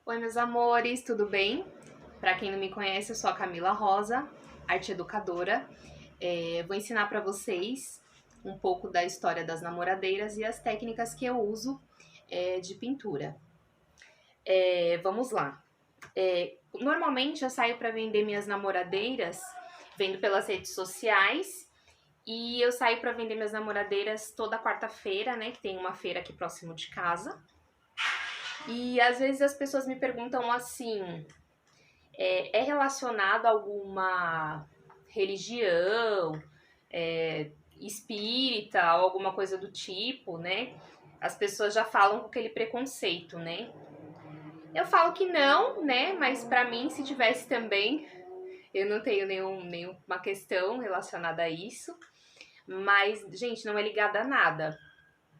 Oi, meus amores, tudo bem? Para quem não me conhece, eu sou a Camila Rosa, arte educadora. Vou ensinar para vocês um pouco da história das namoradeiras e as técnicas que eu uso de pintura. Vamos lá. Normalmente eu saio para vender minhas namoradeiras, vendo pelas redes sociais, e eu saio para vender minhas namoradeiras toda quarta-feira, né? Que tem uma feira aqui próximo de casa. E às vezes as pessoas me perguntam assim: é relacionado a alguma religião, espírita ou alguma coisa do tipo, né? As pessoas já falam com aquele preconceito, né? Eu falo que não, né? Mas pra mim, se tivesse também, eu não tenho nenhuma questão relacionada a isso. Mas, gente, não é ligada a nada.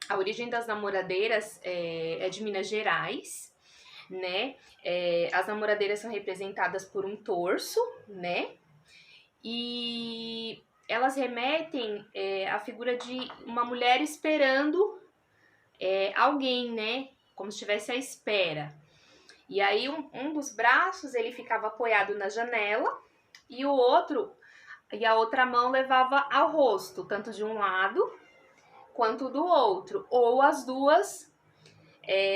A origem das namoradeiras é de Minas Gerais, né? As namoradeiras são representadas por um torso, né? E elas remetem à figura de uma mulher esperando alguém, né? Como se estivesse à espera. E aí um dos braços ele ficava apoiado na janela e a outra mão levava ao rosto, tanto de um lado quanto do outro, ou as duas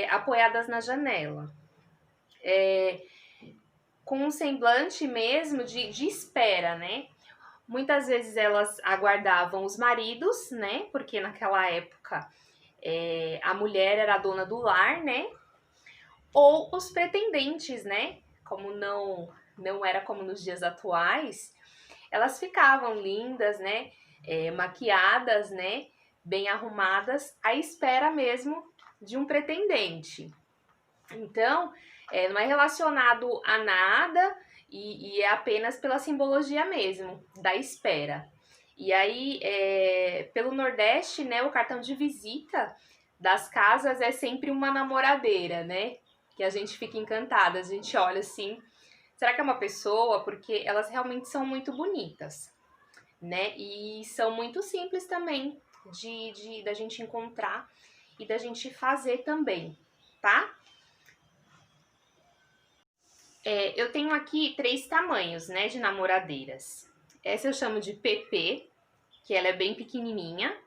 apoiadas na janela. Com um semblante mesmo de espera, né? Muitas vezes elas aguardavam os maridos, né? Porque naquela época a mulher era a dona do lar, né? Ou os pretendentes, né? Como não era como nos dias atuais, elas ficavam lindas, né? Maquiadas, né? Bem arrumadas, à espera mesmo de um pretendente. Então, não é relacionado a nada e é apenas pela simbologia mesmo, da espera. E aí, pelo Nordeste, né, o cartão de visita das casas é sempre uma namoradeira, né? Que a gente fica encantada, a gente olha assim, será que é uma pessoa? Porque elas realmente são muito bonitas, né? E são muito simples também da gente encontrar e da gente fazer também, tá? Eu tenho aqui 3 tamanhos, né, de namoradeiras. Essa eu chamo de PP, que ela é bem pequenininha.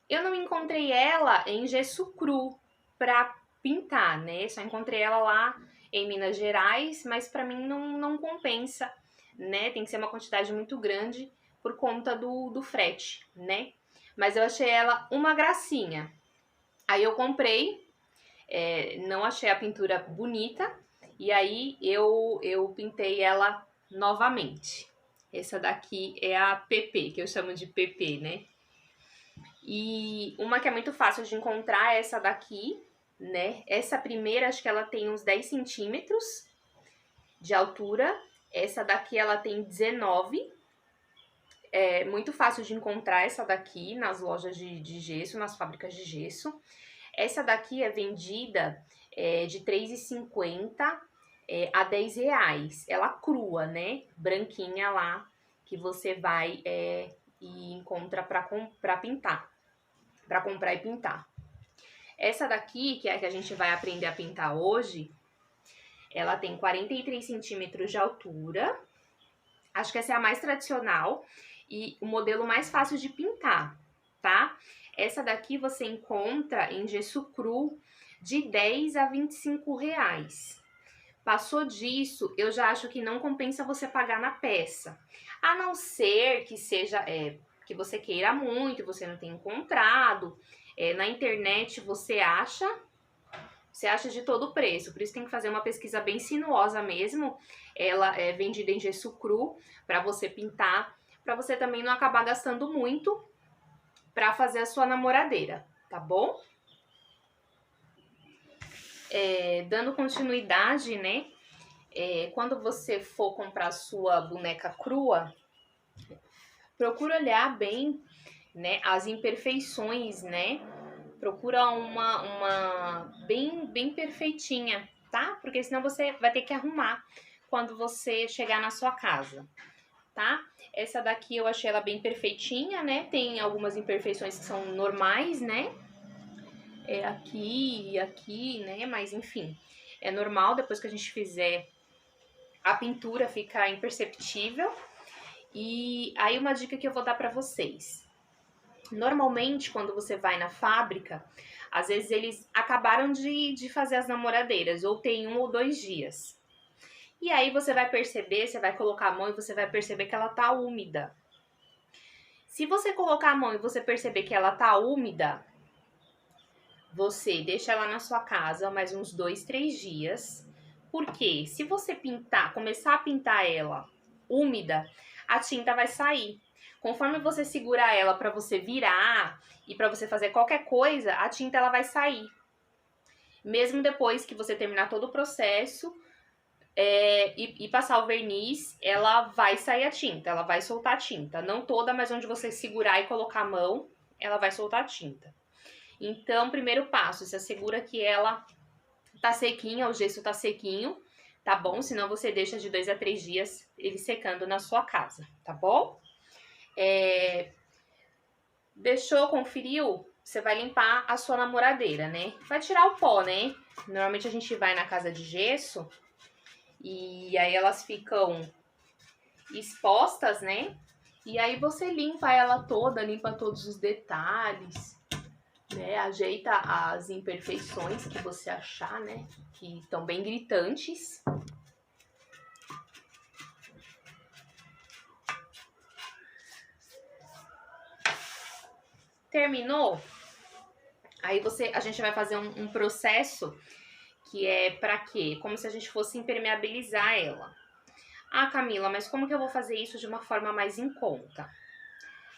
Eu não encontrei ela em gesso cru pra pintar, né? Só encontrei ela lá em Minas Gerais, mas pra mim não compensa, né? Tem que ser uma quantidade muito grande por conta do frete, né? Mas eu achei ela uma gracinha. Aí eu comprei, não achei a pintura bonita, e aí eu pintei ela novamente. Essa daqui é a PP, que eu chamo de PP, né? E uma que é muito fácil de encontrar é essa daqui, né? Essa primeira, acho que ela tem uns 10 centímetros de altura. Essa daqui, ela tem 19. É muito fácil de encontrar essa daqui nas lojas de gesso, nas fábricas de gesso. Essa daqui é vendida de R$3,50 a R$10. Ela crua, né? Branquinha lá, que você vai e encontra para pintar, para comprar e pintar. Essa daqui, que é a que a gente vai aprender a pintar hoje, ela tem 43 centímetros de altura. Acho que essa é a mais tradicional e o modelo mais fácil de pintar, tá? Essa daqui você encontra em gesso cru de 10 a R$25. Passou disso, eu já acho que não compensa você pagar na peça. A não ser que seja que você queira muito, você não tenha encontrado. Na internet você acha de todo o preço. Por isso tem que fazer uma pesquisa bem sinuosa mesmo. Ela é vendida em gesso cru para você pintar, para você também não acabar gastando muito para fazer a sua namoradeira, tá bom? Dando continuidade, né? Quando você for comprar a sua boneca crua, procura olhar bem, né, as imperfeições, né? Procura uma bem perfeitinha, tá? Porque senão você vai ter que arrumar quando você chegar na sua casa, tá? Essa daqui eu achei ela bem perfeitinha, né? Tem algumas imperfeições que são normais, né? aqui e aqui, né? Mas enfim, é normal depois que a gente fizer a pintura ficar imperceptível. E aí uma dica que eu vou dar pra vocês. Normalmente, quando você vai na fábrica, às vezes eles acabaram de fazer as namoradeiras, ou tem 1 ou 2 dias. E aí você vai perceber, você vai colocar a mão e você vai perceber que ela tá úmida. Se você colocar a mão e você perceber que ela tá úmida, você deixa ela na sua casa mais uns 2, 3 dias. Porque se você pintar, começar a pintar ela úmida, a tinta vai sair. Conforme você segurar ela para você virar e para você fazer qualquer coisa, a tinta ela vai sair. Mesmo depois que você terminar todo o processo e passar o verniz, ela vai sair a tinta, ela vai soltar a tinta. Não toda, mas onde você segurar e colocar a mão, ela vai soltar a tinta. Então, primeiro passo, se assegura que ela tá sequinha, o gesso tá sequinho, tá bom? Senão você deixa de 2 a 3 dias ele secando na sua casa, tá bom? Deixou, conferiu? Você vai limpar a sua namoradeira, né? Vai tirar o pó, né? Normalmente a gente vai na casa de gesso e aí elas ficam expostas, né? E aí você limpa ela toda, limpa todos os detalhes, né? Ajeita as imperfeições que você achar, né? Que estão bem gritantes. Terminou? Aí a gente vai fazer um processo que é pra quê? Como se a gente fosse impermeabilizar ela. Ah, Camila, mas como que eu vou fazer isso de uma forma mais em conta?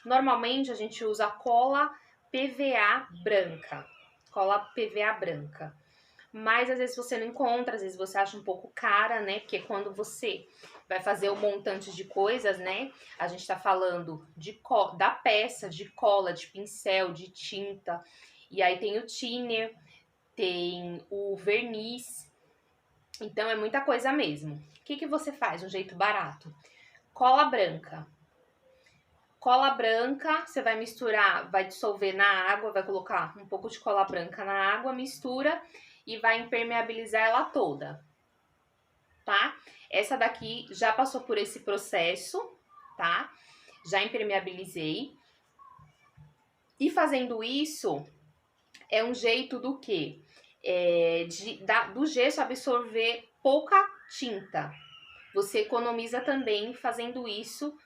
Normalmente a gente usa cola PVA branca. Cola PVA branca. Mas às vezes você não encontra, às vezes você acha um pouco cara, né? Porque quando você vai fazer o montante de coisas, né? A gente tá falando da peça, de cola, de pincel, de tinta. E aí tem o thinner, tem o verniz. Então é muita coisa mesmo. O que você faz de um jeito barato? Cola branca. Cola branca, você vai misturar, vai dissolver na água, vai colocar um pouco de cola branca na água, mistura e vai impermeabilizar ela toda, tá? Essa daqui já passou por esse processo, tá? Já impermeabilizei. E fazendo isso, é um jeito do quê? Do gesso absorver pouca tinta. Você economiza também fazendo isso,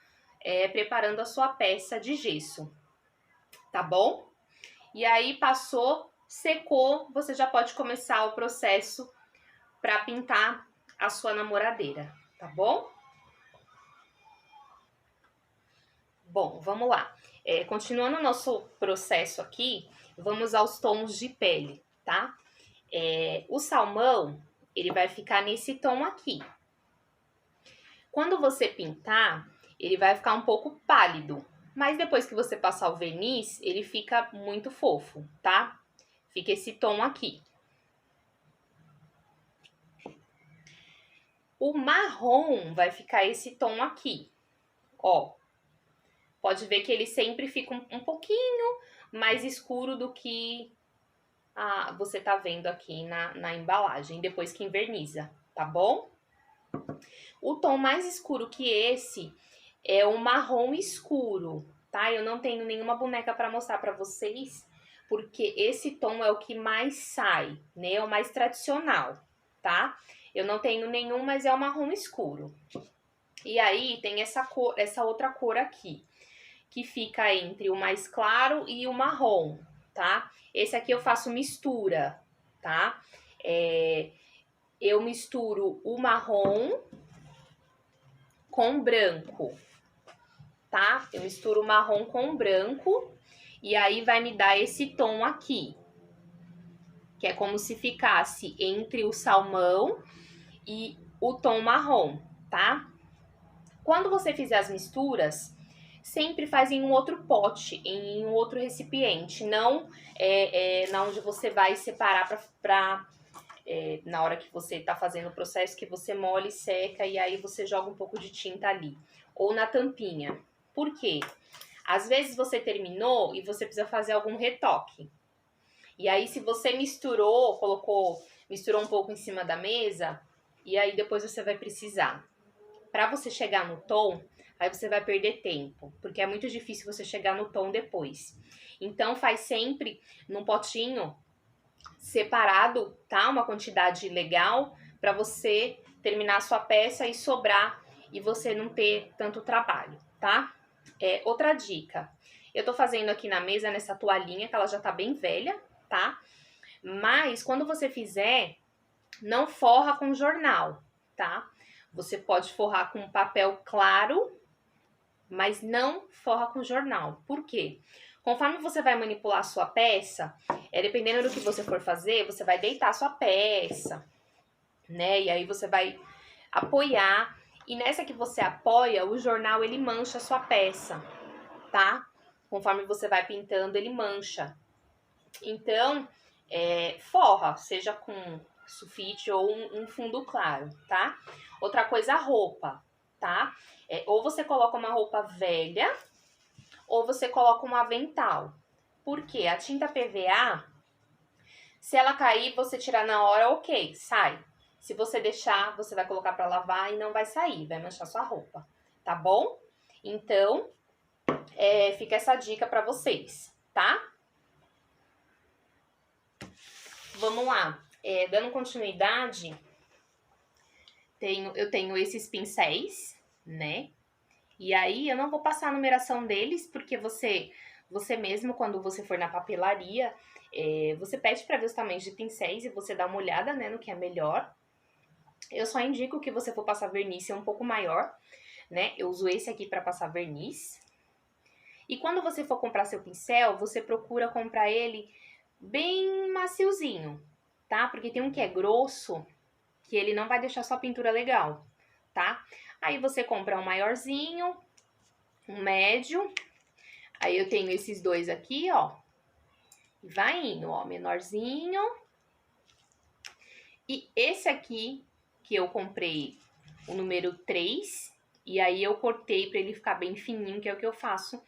preparando a sua peça de gesso, tá bom? E aí passou, secou, você já pode começar o processo para pintar a sua namoradeira, tá bom? Bom, vamos lá. Continuando o nosso processo aqui, vamos aos tons de pele, tá? O salmão, ele vai ficar nesse tom aqui. Quando você pintar, ele vai ficar um pouco pálido, mas depois que você passar o verniz, ele fica muito fofo, tá? Fica esse tom aqui. O marrom vai ficar esse tom aqui, ó. Pode ver que ele sempre fica um pouquinho mais escuro do que você tá vendo aqui na embalagem, depois que enverniza, tá bom? O tom mais escuro que esse é o marrom escuro, tá? Eu não tenho nenhuma boneca para mostrar para vocês, porque esse tom é o que mais sai, né? É o mais tradicional, tá? Eu não tenho nenhum, mas é o marrom escuro. E aí tem essa outra cor aqui, que fica entre o mais claro e o marrom, tá? Esse aqui eu faço mistura, tá? Eu misturo o marrom com branco, tá? Eu misturo o marrom com branco e aí vai me dar esse tom aqui, que é como se ficasse entre o salmão e o tom marrom, tá? Quando você fizer as misturas, sempre faz em um outro pote, em um outro recipiente, não na onde você vai separar na hora que você tá fazendo o processo, que você molha e seca e aí você joga um pouco de tinta ali, ou na tampinha. Por quê? Às vezes você terminou e você precisa fazer algum retoque. E aí, se você misturou, misturou um pouco em cima da mesa, e aí depois você vai precisar. Para você chegar no tom, aí você vai perder tempo, porque é muito difícil você chegar no tom depois. Então, faz sempre num potinho separado, tá? Uma quantidade legal para você terminar a sua peça e sobrar e você não ter tanto trabalho, tá? Outra dica. Eu tô fazendo aqui na mesa nessa toalhinha que ela já tá bem velha, tá? Mas quando você fizer, não forra com jornal, tá? Você pode forrar com papel claro, mas não forra com jornal. Por quê? Conforme você vai manipular a sua peça, dependendo do que você for fazer, você vai deitar a sua peça, né? E aí você vai apoiar. E nessa que você apoia, o jornal ele mancha a sua peça, tá? Conforme você vai pintando, ele mancha. Então, forra, seja com sulfite ou um fundo claro, tá? Outra coisa, a roupa, tá? Ou você coloca uma roupa velha, ou você coloca um avental. Por quê? A tinta PVA, se ela cair, você tirar na hora, ok, sai. Se você deixar, você vai colocar para lavar e não vai sair, vai manchar sua roupa, tá bom? Então, fica essa dica para vocês, tá? Vamos lá, dando continuidade, eu tenho esses pincéis, né? E aí eu não vou passar a numeração deles, porque você mesmo, quando você for na papelaria, você pede para ver os tamanhos de pincéis e você dá uma olhada, né, no que é melhor. Eu só indico que você for passar verniz ser um pouco maior, né? Eu uso esse aqui para passar verniz. E quando você for comprar seu pincel, você procura comprar ele bem maciozinho, tá? Porque tem um que é grosso, que ele não vai deixar sua pintura legal, tá? Aí você compra um maiorzinho, um médio. Aí eu tenho esses dois aqui, ó. Vai indo, ó, menorzinho. E esse aqui, que eu comprei o número 3, e aí eu cortei pra ele ficar bem fininho, que é o que eu faço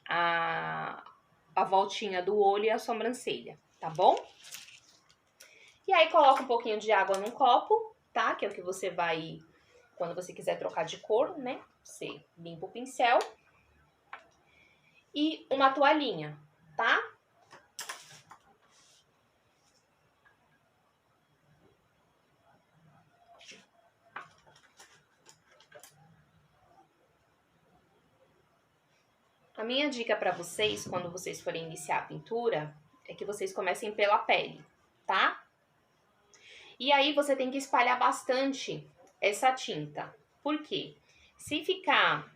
a voltinha do olho e a sobrancelha, tá bom? E aí coloca um pouquinho de água num copo, tá? Que é o que você vai, quando você quiser trocar de cor, né? Você limpa o pincel. E uma toalhinha, tá? A minha dica para vocês, quando vocês forem iniciar a pintura, é que vocês comecem pela pele, tá? E aí você tem que espalhar bastante essa tinta. Por quê? Se ficar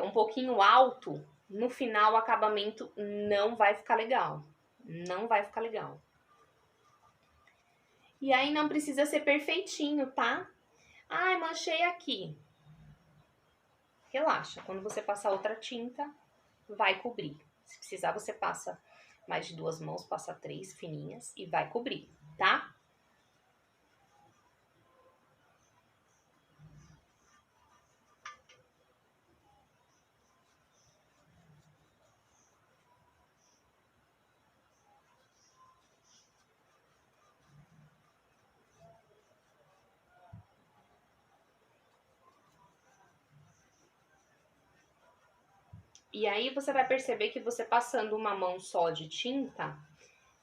um pouquinho alto, no final o acabamento não vai ficar legal. Não vai ficar legal. E aí não precisa ser perfeitinho, tá? Ai, manchei aqui. Relaxa, quando você passar outra tinta, vai cobrir. Se precisar, você passa mais de 2 mãos, passa 3 fininhas e vai cobrir, tá? E aí você vai perceber que você passando uma mão só de tinta,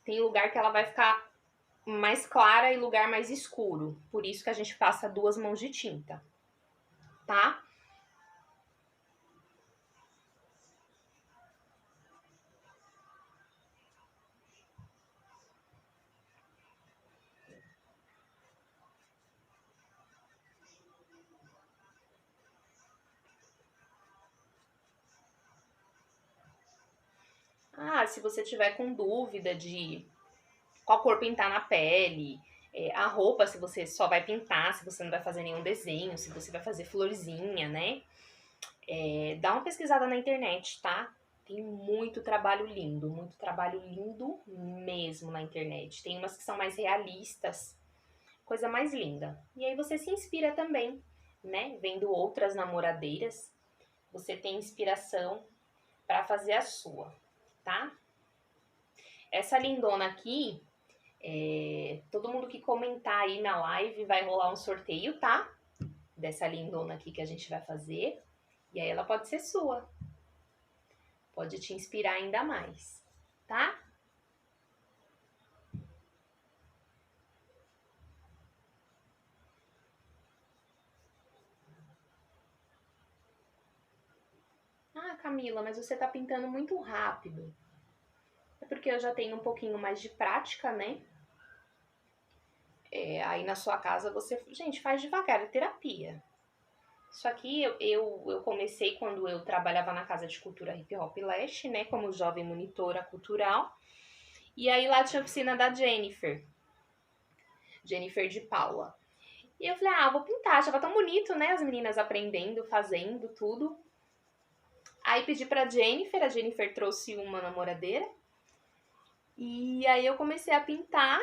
tem lugar que ela vai ficar mais clara e lugar mais escuro. Por isso que a gente passa 2 mãos de tinta, tá? Ah, se você tiver com dúvida de qual cor pintar na pele, a roupa, se você só vai pintar, se você não vai fazer nenhum desenho, se você vai fazer florzinha, né? Dá uma pesquisada na internet, tá? Tem muito trabalho lindo mesmo na internet. Tem umas que são mais realistas, coisa mais linda. E aí você se inspira também, né? Vendo outras namoradeiras, você tem inspiração para fazer a sua, tá? Essa lindona aqui, todo mundo que comentar aí na live vai rolar um sorteio, tá? Dessa lindona aqui que a gente vai fazer. E aí ela pode ser sua. Pode te inspirar ainda mais, tá? Ah, Camila, mas você tá pintando muito rápido. É porque eu já tenho um pouquinho mais de prática, né? Aí na sua casa você, gente, faz devagar, é terapia. Isso aqui eu comecei quando eu trabalhava na Casa de Cultura Hip Hop Leste, né? Como jovem monitora cultural. E aí lá tinha a oficina da Jennifer de Paula. E eu falei, vou pintar, achava tão bonito, né? As meninas aprendendo, fazendo tudo. Aí pedi pra Jennifer, a Jennifer trouxe uma namoradeira. E aí eu comecei a pintar.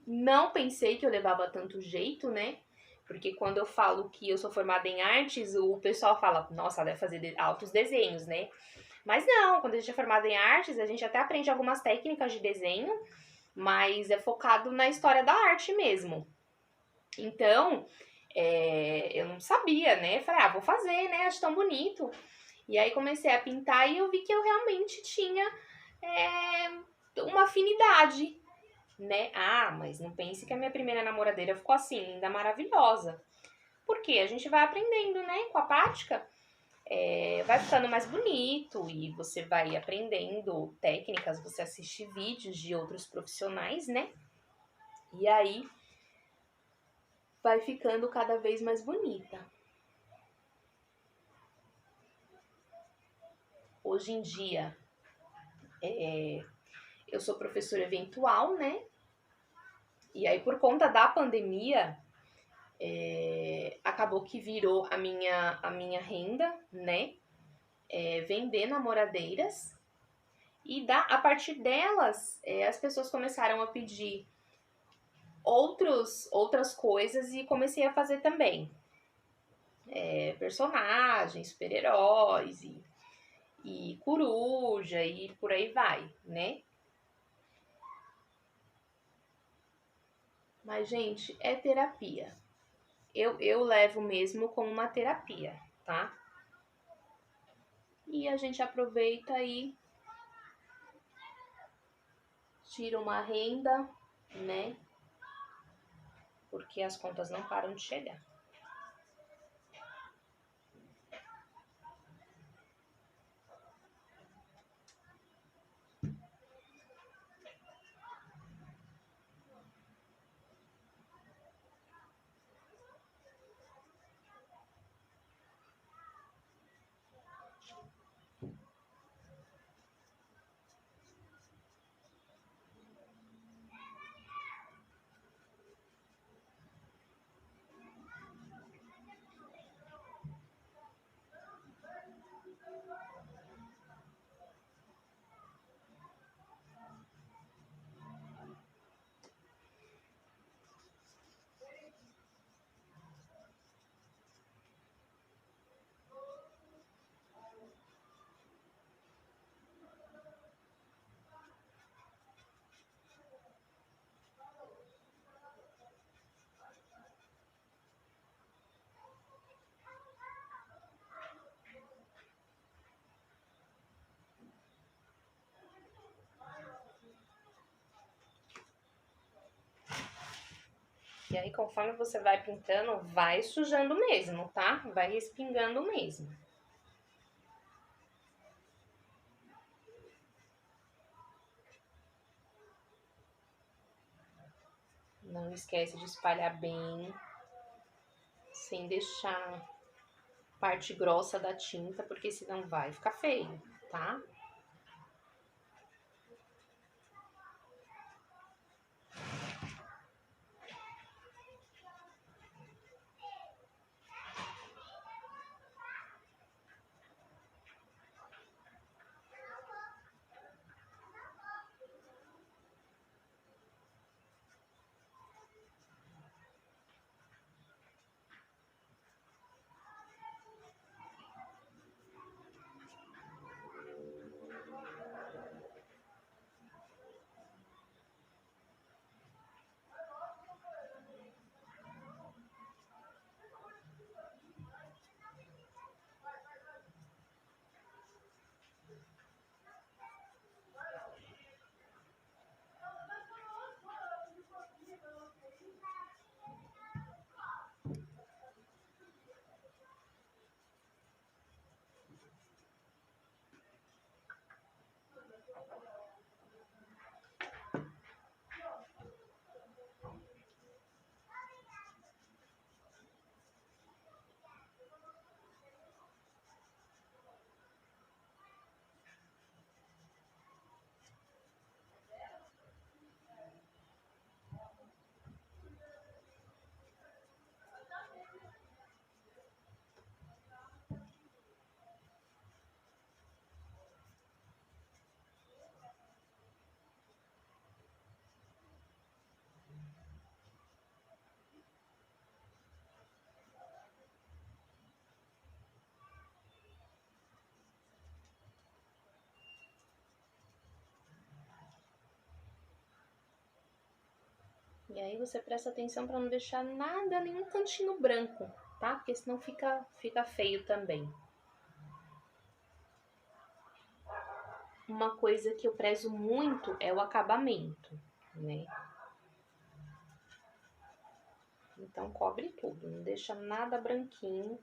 Não pensei que eu levava tanto jeito, né? Porque quando eu falo que eu sou formada em artes, o pessoal fala, nossa, ela deve fazer altos desenhos, né? Mas não, quando a gente é formada em artes, a gente até aprende algumas técnicas de desenho, mas é focado na história da arte mesmo. Então, eu não sabia, né? Falei, vou fazer, né? Acho tão bonito. E aí comecei a pintar e eu vi que eu realmente tinha uma afinidade, né? Mas não pense que a minha primeira namoradeira ficou assim, linda, maravilhosa. Porque a gente vai aprendendo, né? Com a prática, vai ficando mais bonito e você vai aprendendo técnicas, você assiste vídeos de outros profissionais, né? E aí vai ficando cada vez mais bonita. Hoje em dia, eu sou professora eventual, né? E aí, por conta da pandemia, acabou que virou a minha renda, né? Vender namoradeiras. E a partir delas, as pessoas começaram a pedir outras coisas e comecei a fazer também. Personagens, super-heróis e coruja e por aí vai, né? Mas, gente, é terapia. Eu levo mesmo como uma terapia, tá? E a gente aproveita e tira uma renda, né? Porque as contas não param de chegar. E aí, conforme você vai pintando, vai sujando mesmo, tá? Vai respingando mesmo. Não esquece de espalhar bem, sem deixar parte grossa da tinta, porque senão vai ficar feio, tá? E aí você presta atenção para não deixar nada, nenhum cantinho branco, tá? Porque senão fica feio também. Uma coisa que eu prezo muito é o acabamento, né? Então cobre tudo, não deixa nada branquinho.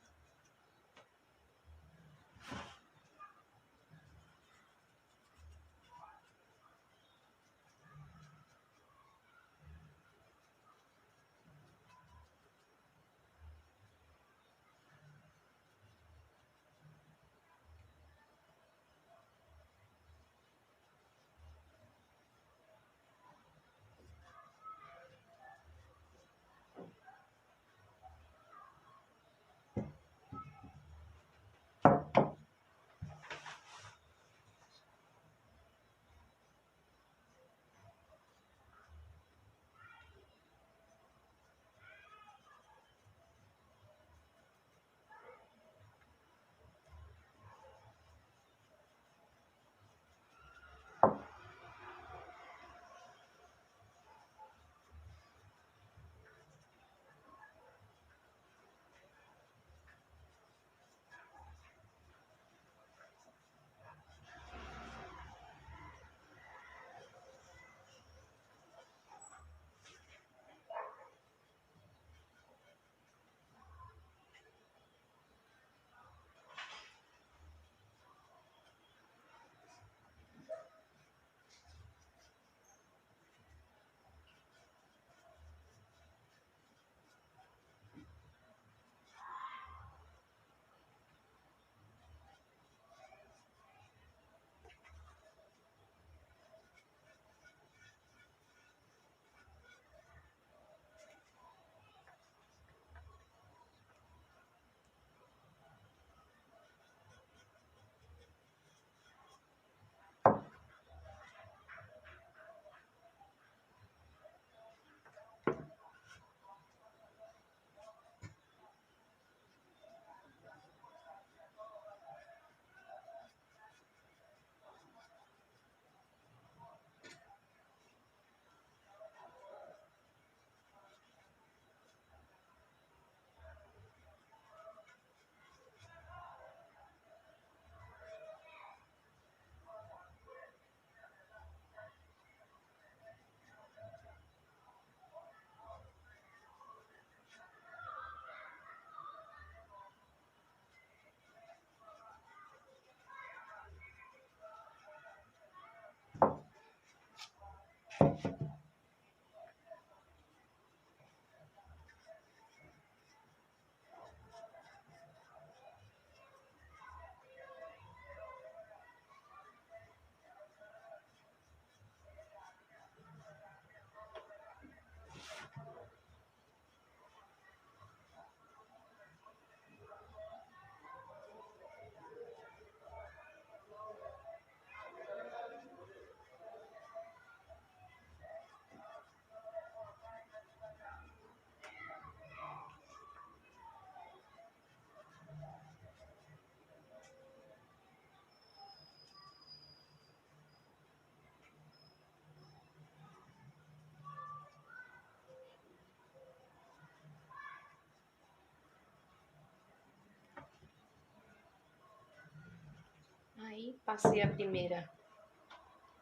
Aí passei a primeira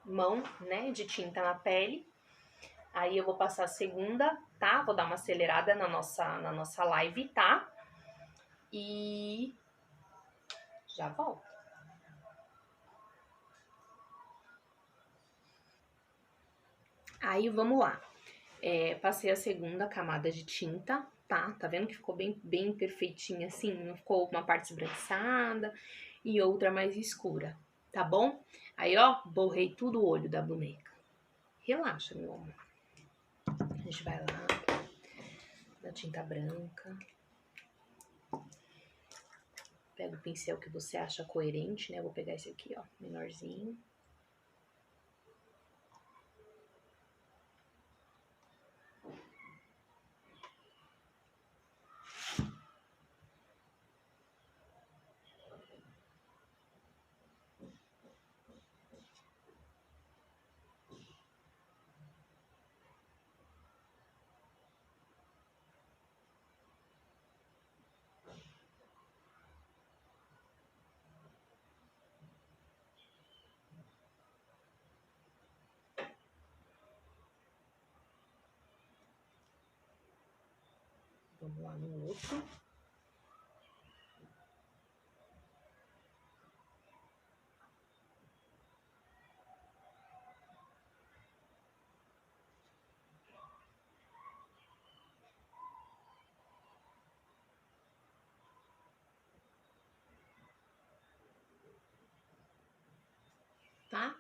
mão, né, de tinta na pele. Aí eu vou passar a segunda, tá? Vou dar uma acelerada na nossa live, tá? E já volto. Aí vamos lá. Passei a segunda camada de tinta, tá? Tá vendo que ficou bem perfeitinha assim? Não ficou uma parte esbranquiçada e outra mais escura, tá bom? Aí, ó, borrei tudo o olho da boneca. Relaxa, meu amor. A gente vai lá na tinta branca. Pega o pincel que você acha coerente, né? Eu vou pegar esse aqui, ó, menorzinho. Vamos lá no outro. Tá?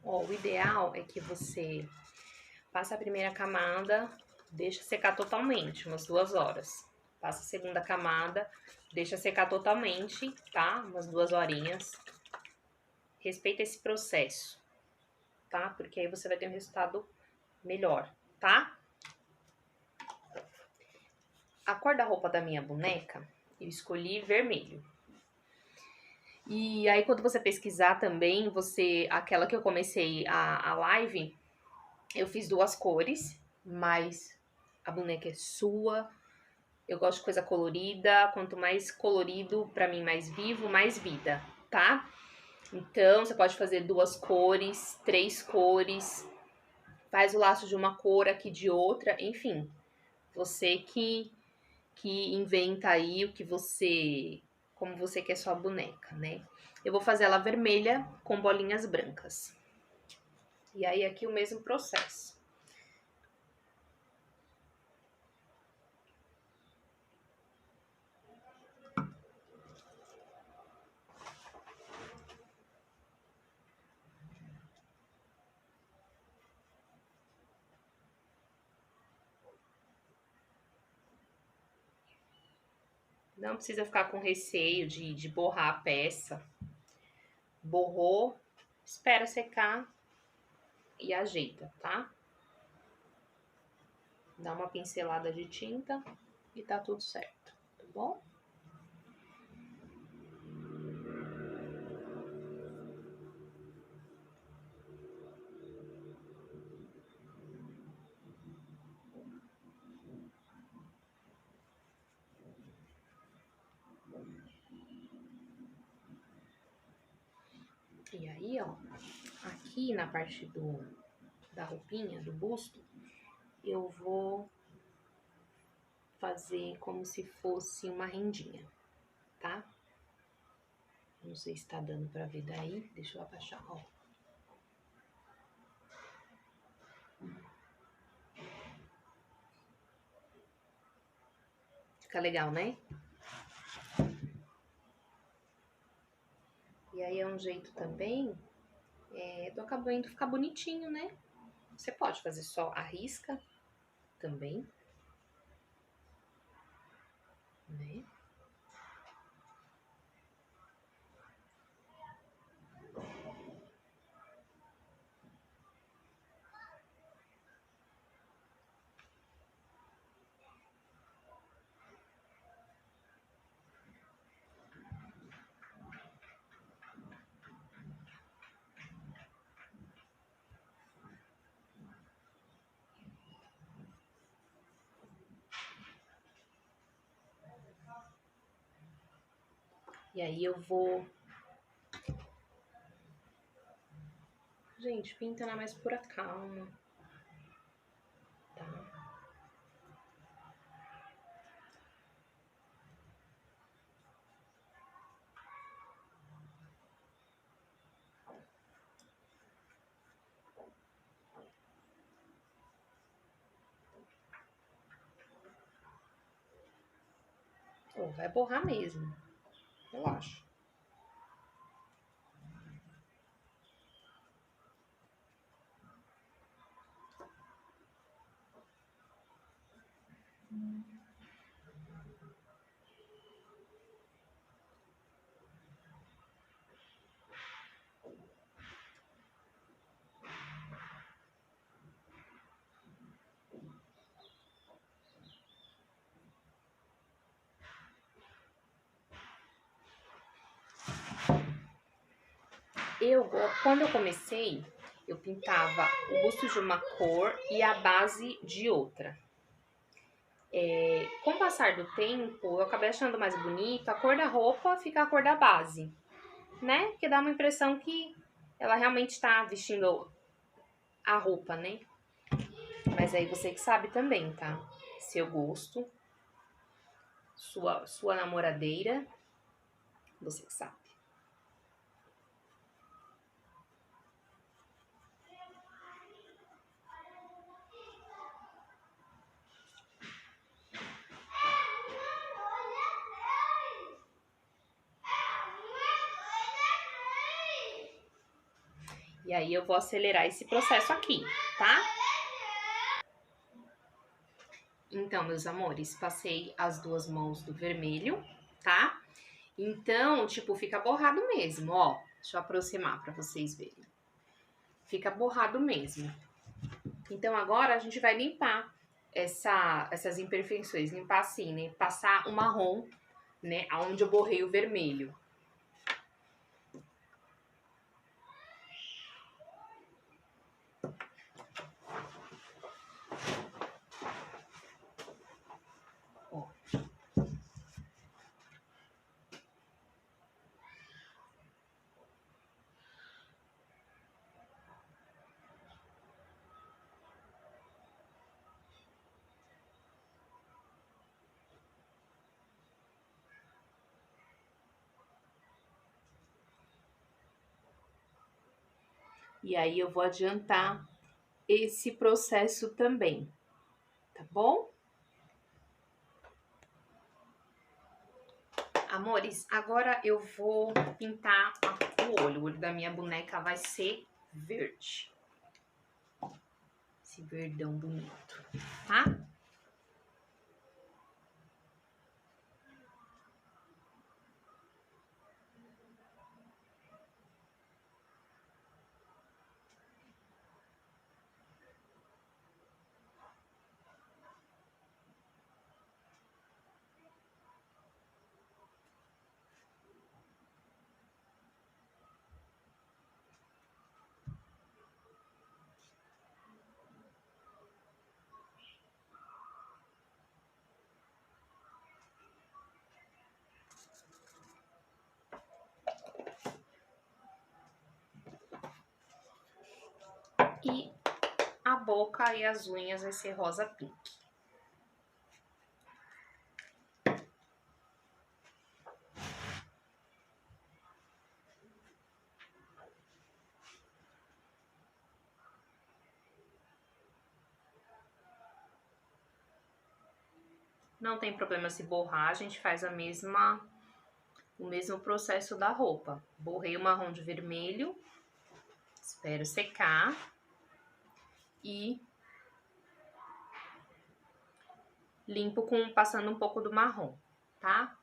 Ó, o ideal é que você passa a primeira camada, deixa secar totalmente, umas 2 horas. Passa a segunda camada, deixa secar totalmente, tá? Umas 2 horinhas. Respeita esse processo, tá? Porque aí você vai ter um resultado melhor, tá? A cor da roupa da minha boneca, eu escolhi vermelho. E aí, quando você pesquisar também, aquela que eu comecei a live, eu fiz 2 cores, mas a boneca é sua. Eu gosto de coisa colorida, quanto mais colorido, pra mim, mais vivo, mais vida, tá? Então, você pode fazer 2 cores, 3 cores, faz o laço de uma cor, aqui de outra, enfim. Você que inventa aí como você quer sua boneca, né? Eu vou fazer ela vermelha com bolinhas brancas. E aí, aqui o mesmo processo. Não precisa ficar com receio de borrar a peça. Borrou, espera secar e ajeita, tá? Dá uma pincelada de tinta e tá tudo certo, tá bom? E aí, ó, aqui na parte da roupinha, do busto, eu vou fazer como se fosse uma rendinha, tá? Não sei se tá dando pra ver daí, deixa eu abaixar, ó. Fica legal, né? E aí é um jeito também do acabamento ficar bonitinho, né? Você pode fazer só a risca também, né? E aí eu vou... Gente, pinta na mais pura calma, tá? Oh, vai borrar mesmo, relaxa. Quando eu comecei, eu pintava o busto de uma cor e a base de outra. Com o passar do tempo, eu acabei achando mais bonito, a cor da roupa fica a cor da base, né? Porque dá uma impressão que ela realmente está vestindo a roupa, né? Mas aí você que sabe também, tá? Seu gosto. sua namoradeira, você que sabe. E aí eu vou acelerar esse processo aqui, tá? Então, meus amores, passei as duas mãos do vermelho, tá? Então, tipo, fica borrado mesmo, ó. Deixa eu aproximar pra vocês verem. Fica borrado mesmo. Então, agora a gente vai limpar essas imperfeições. Limpar assim, né? Passar o marrom, né? Aonde eu borrei o vermelho. E aí eu vou adiantar esse processo também, tá bom? Amores, agora eu vou pintar o olho. O olho da minha boneca vai ser verde. Esse verdão bonito, tá? E a boca e as unhas vai ser rosa pink. Não tem problema se borrar, a gente faz o mesmo processo da roupa. Borrei o marrom de vermelho, espero secar e limpo passando um pouco do marrom, tá?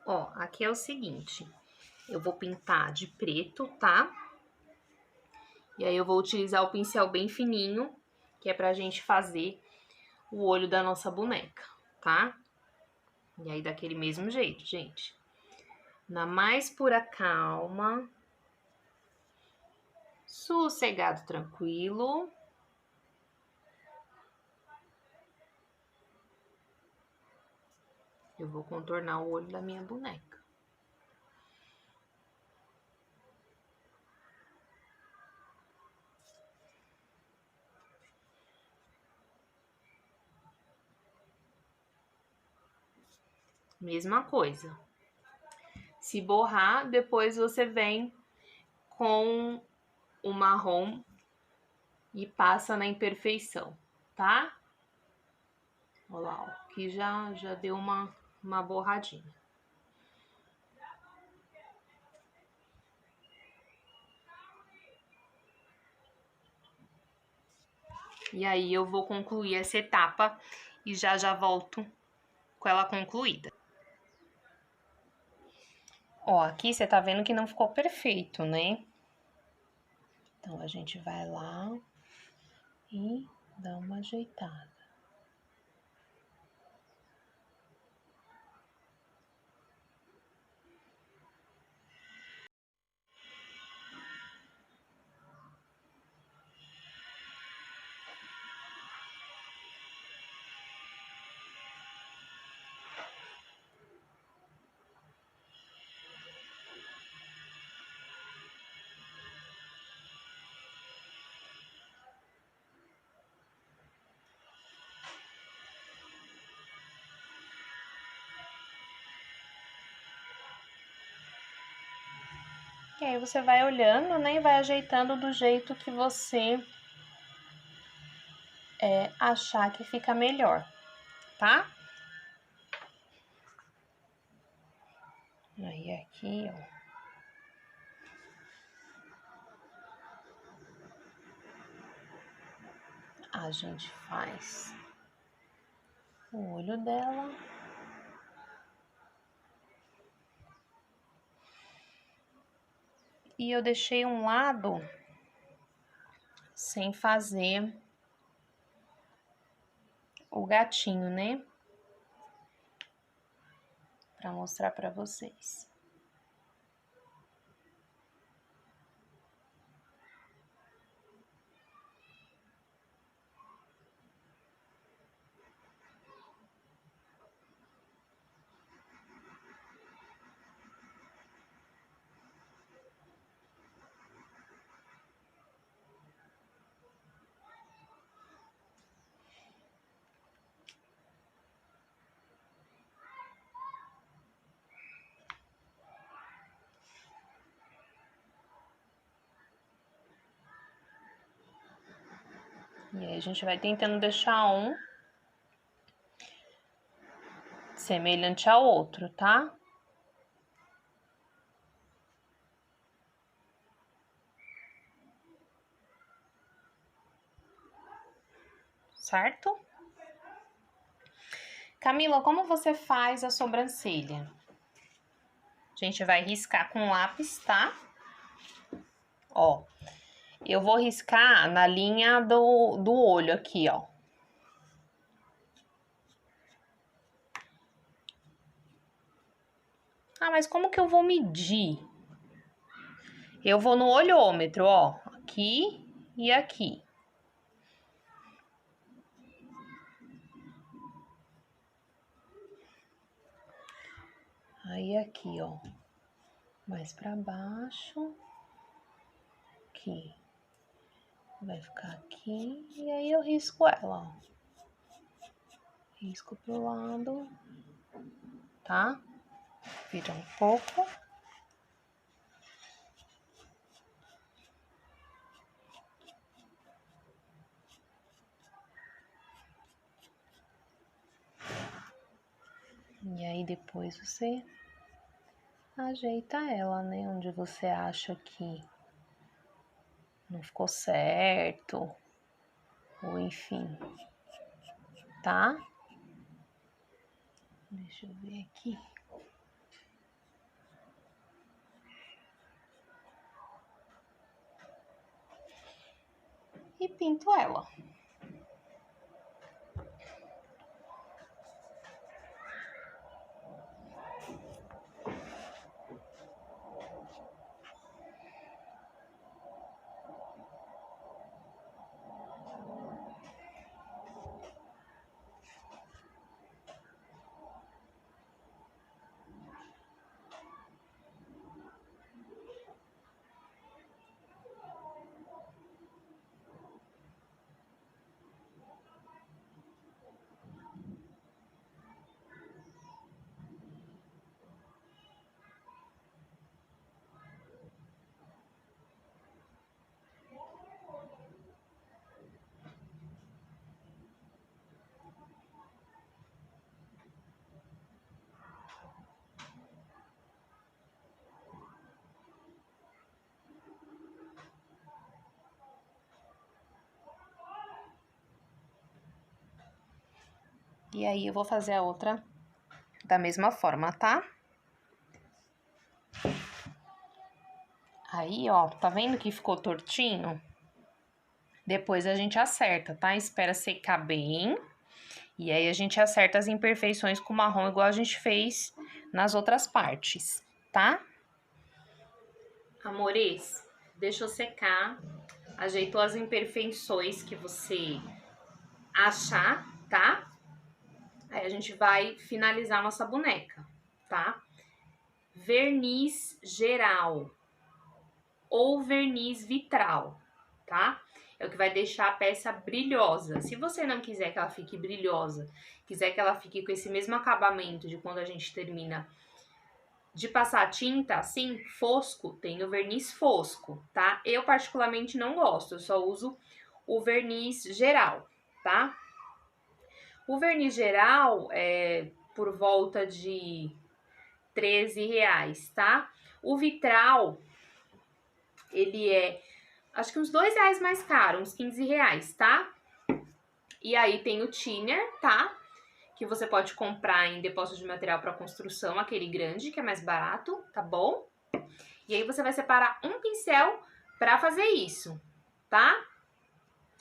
Ó, aqui é o seguinte, eu vou pintar de preto, tá? E aí eu vou utilizar o pincel bem fininho, que é pra gente fazer o olho da nossa boneca, tá? E aí daquele mesmo jeito, gente. Na mais pura calma, sossegado, tranquilo. Eu vou contornar o olho da minha boneca. Mesma coisa. Se borrar, depois você vem com o marrom e passa na imperfeição, tá? Olha lá, ó, aqui já deu uma borradinha. E aí eu vou concluir essa etapa e já volto com ela concluída. Ó, aqui você tá vendo que não ficou perfeito, né? Então a gente vai lá e dá uma ajeitada. E aí você vai olhando, né, e vai ajeitando do jeito que você achar que fica melhor, tá? Aí aqui, ó. A gente faz o olho dela. E eu deixei um lado sem fazer o gatinho, né? Pra mostrar pra vocês. E aí a gente vai tentando deixar um semelhante ao outro, tá? Certo? Camila, como você faz a sobrancelha? A gente vai riscar com lápis, tá? Ó, eu vou riscar na linha do olho aqui, ó. Ah, mas como que eu vou medir? Eu vou no olhômetro, ó, aqui e aqui. Aí aqui, ó, mais pra baixo, aqui. Vai ficar aqui e aí eu risco ela, ó. Risco pro lado, tá? Vira um pouco. E aí depois você ajeita ela, né? Onde você acha que não ficou certo, ou enfim, tá? Deixa eu ver aqui. E pinto ela. E aí eu vou fazer a outra da mesma forma, tá? Aí, ó, tá vendo que ficou tortinho? Depois a gente acerta, tá? Espera secar bem. E aí a gente acerta as imperfeições com marrom igual a gente fez nas outras partes, tá? Amores, deixa eu secar. Ajeitou as imperfeições que você achar, tá? Aí a gente vai finalizar nossa boneca, tá? Verniz geral ou verniz vitral, tá? É o que vai deixar a peça brilhosa. Se você não quiser que ela fique brilhosa, quiser que ela fique com esse mesmo acabamento de quando a gente termina de passar tinta assim, fosco, tem o verniz fosco, tá? Eu particularmente não gosto, eu só uso o verniz geral, tá? O verniz geral é por volta de R$ 13, tá? O vitral, ele é, acho que uns R$ 2 mais caro, uns R$ 15, tá? E aí tem o thinner, tá? Que você pode comprar em depósito de material para construção, aquele grande, que é mais barato, tá bom? E aí você vai separar um pincel para fazer isso, tá?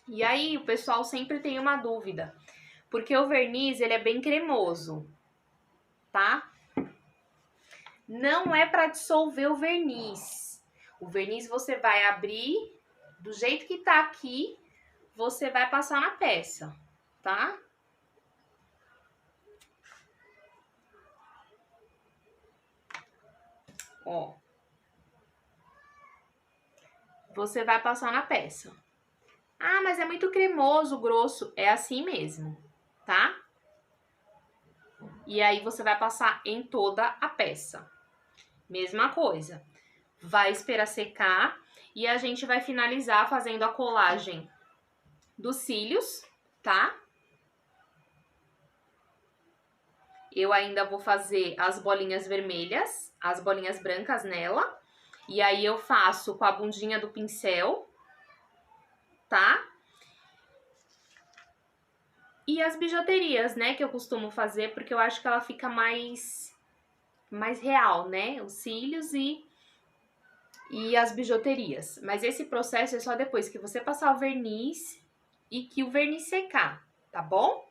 E aí o pessoal sempre tem uma dúvida, porque o verniz, ele é bem cremoso, tá? Não é para dissolver o verniz. O verniz você vai abrir do jeito que tá aqui, você vai passar na peça, tá? Ó. Você vai passar na peça. Ah, mas é muito cremoso, grosso. É assim mesmo, tá? E aí você vai passar em toda a peça. Mesma coisa. Vai esperar secar e a gente vai finalizar fazendo a colagem dos cílios, tá? Eu ainda vou fazer as bolinhas vermelhas, as bolinhas brancas nela. E aí eu faço com a bundinha do pincel, tá? E as bijuterias, né, que eu costumo fazer, porque eu acho que ela fica mais real, né? Os cílios e as bijuterias. Mas esse processo é só depois que você passar o verniz e que o verniz secar, tá bom?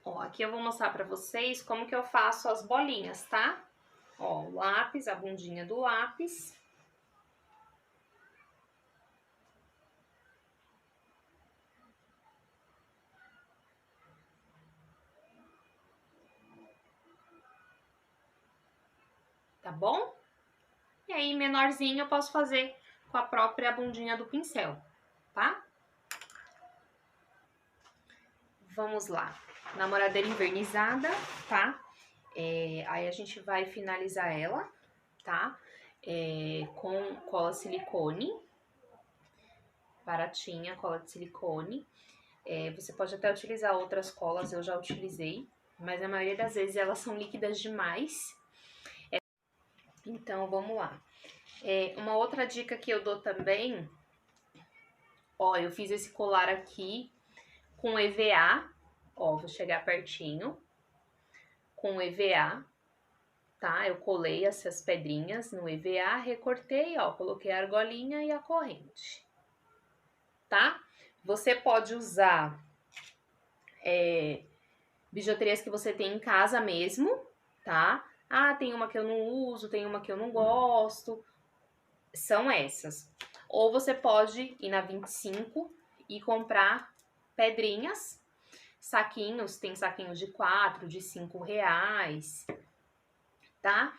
Ó, aqui eu vou mostrar pra vocês como que eu faço as bolinhas, tá? Ó, o lápis, a bundinha do lápis. Tá bom? E aí, menorzinho, eu posso fazer com a própria bundinha do pincel, tá? Vamos lá. Namoradeira envernizada, tá? Aí a gente vai finalizar ela, tá? Com cola silicone, baratinha, cola de silicone. Você pode até utilizar outras colas, eu já utilizei, mas a maioria das vezes elas são líquidas demais. Então, vamos lá. Uma outra dica que eu dou também, ó, eu fiz esse colar aqui com EVA, ó, vou chegar pertinho, com EVA, tá? Eu colei essas pedrinhas no EVA, recortei, ó, coloquei a argolinha e a corrente, tá? Você pode usar bijuterias que você tem em casa mesmo, tá? Ah, tem uma que eu não uso, tem uma que eu não gosto. São essas. Ou você pode ir na 25 e comprar pedrinhas, saquinhos, tem saquinhos de 4, de 5 reais, tá?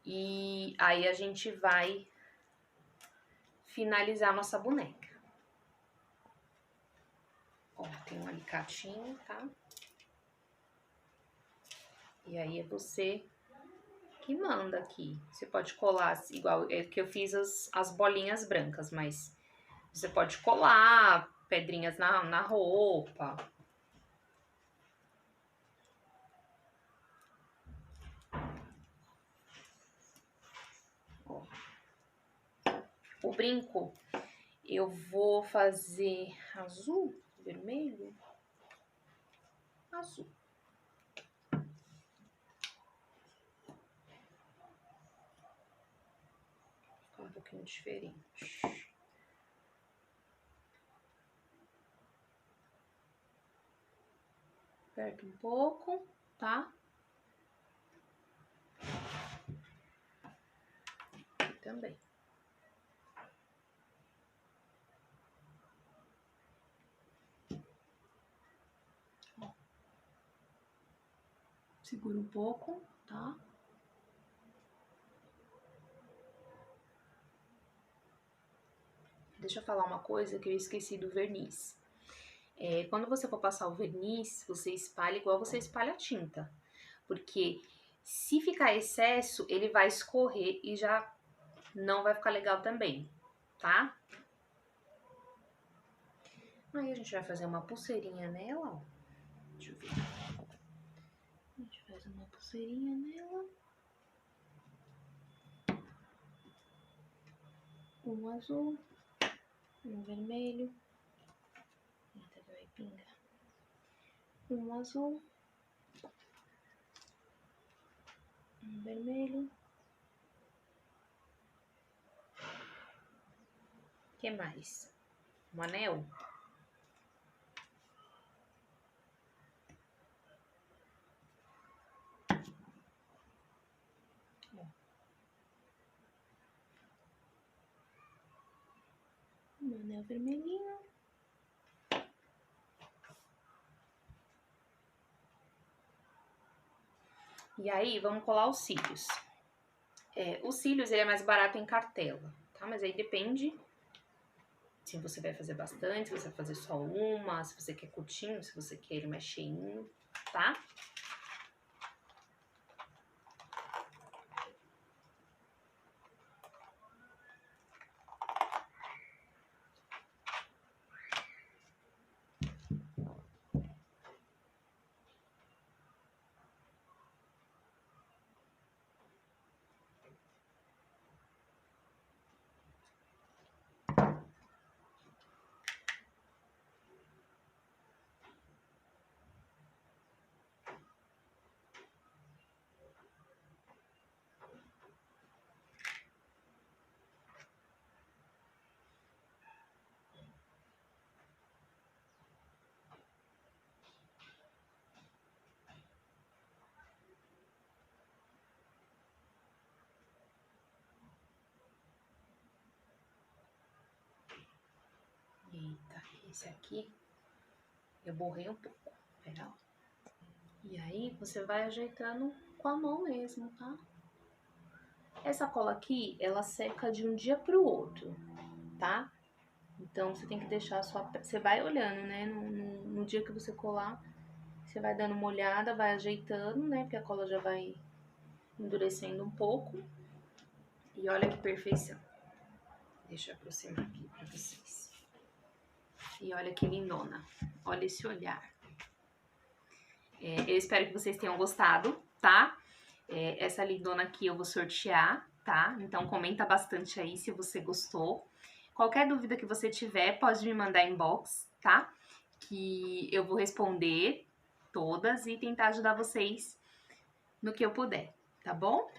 E aí a gente vai finalizar nossa boneca. Ó, tem um alicatinho, tá? E aí é você que manda aqui. Você pode colar, igual é que eu fiz as bolinhas brancas, mas você pode colar pedrinhas na roupa. Ó. O brinco, eu vou fazer azul, vermelho, azul. Fica um pouquinho diferente. Aperta um pouco, tá? E também. Segura um pouco, tá? Deixa eu falar uma coisa que eu esqueci do verniz. Quando você for passar o verniz, você espalha igual você espalha a tinta. Porque Se ficar excesso, ele vai escorrer e já não vai ficar legal também, tá? Aí a gente vai fazer uma pulseirinha nela, ó. Deixa eu ver. A gente faz uma pulseirinha nela. Um azul, um vermelho. Eita, vai pingar. Um azul, um vermelho. O que mais? Um anel. Um anel vermelhinho. E aí, vamos colar os cílios. Os cílios, ele é mais barato em cartela, tá? Mas aí depende se você vai fazer bastante, se você vai fazer só uma, se você quer curtinho, se você quer ele mais cheinho, tá? Eita, esse aqui eu borrei um pouco, pera lá. E aí, você vai ajeitando com a mão mesmo, tá? Essa cola aqui, ela seca de um dia pro outro, tá? Então, você tem que deixar a sua... Você vai olhando, né? No dia que você colar, você vai dando uma olhada, vai ajeitando, né? Porque a cola já vai endurecendo um pouco. E olha que perfeição. Deixa eu aproximar aqui pra vocês. E olha que lindona. Olha esse olhar. Eu espero que vocês tenham gostado, tá? Essa lindona aqui eu vou sortear, tá? Então comenta bastante aí se você gostou. Qualquer dúvida que você tiver, pode me mandar inbox, tá? Que eu vou responder todas e tentar ajudar vocês no que eu puder, tá bom?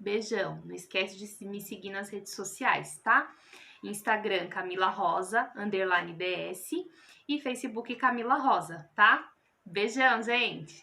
Beijão. Não esquece de me seguir nas redes sociais, tá? Instagram Camila Rosa, _DS e Facebook Camila Rosa, tá? Beijão, gente!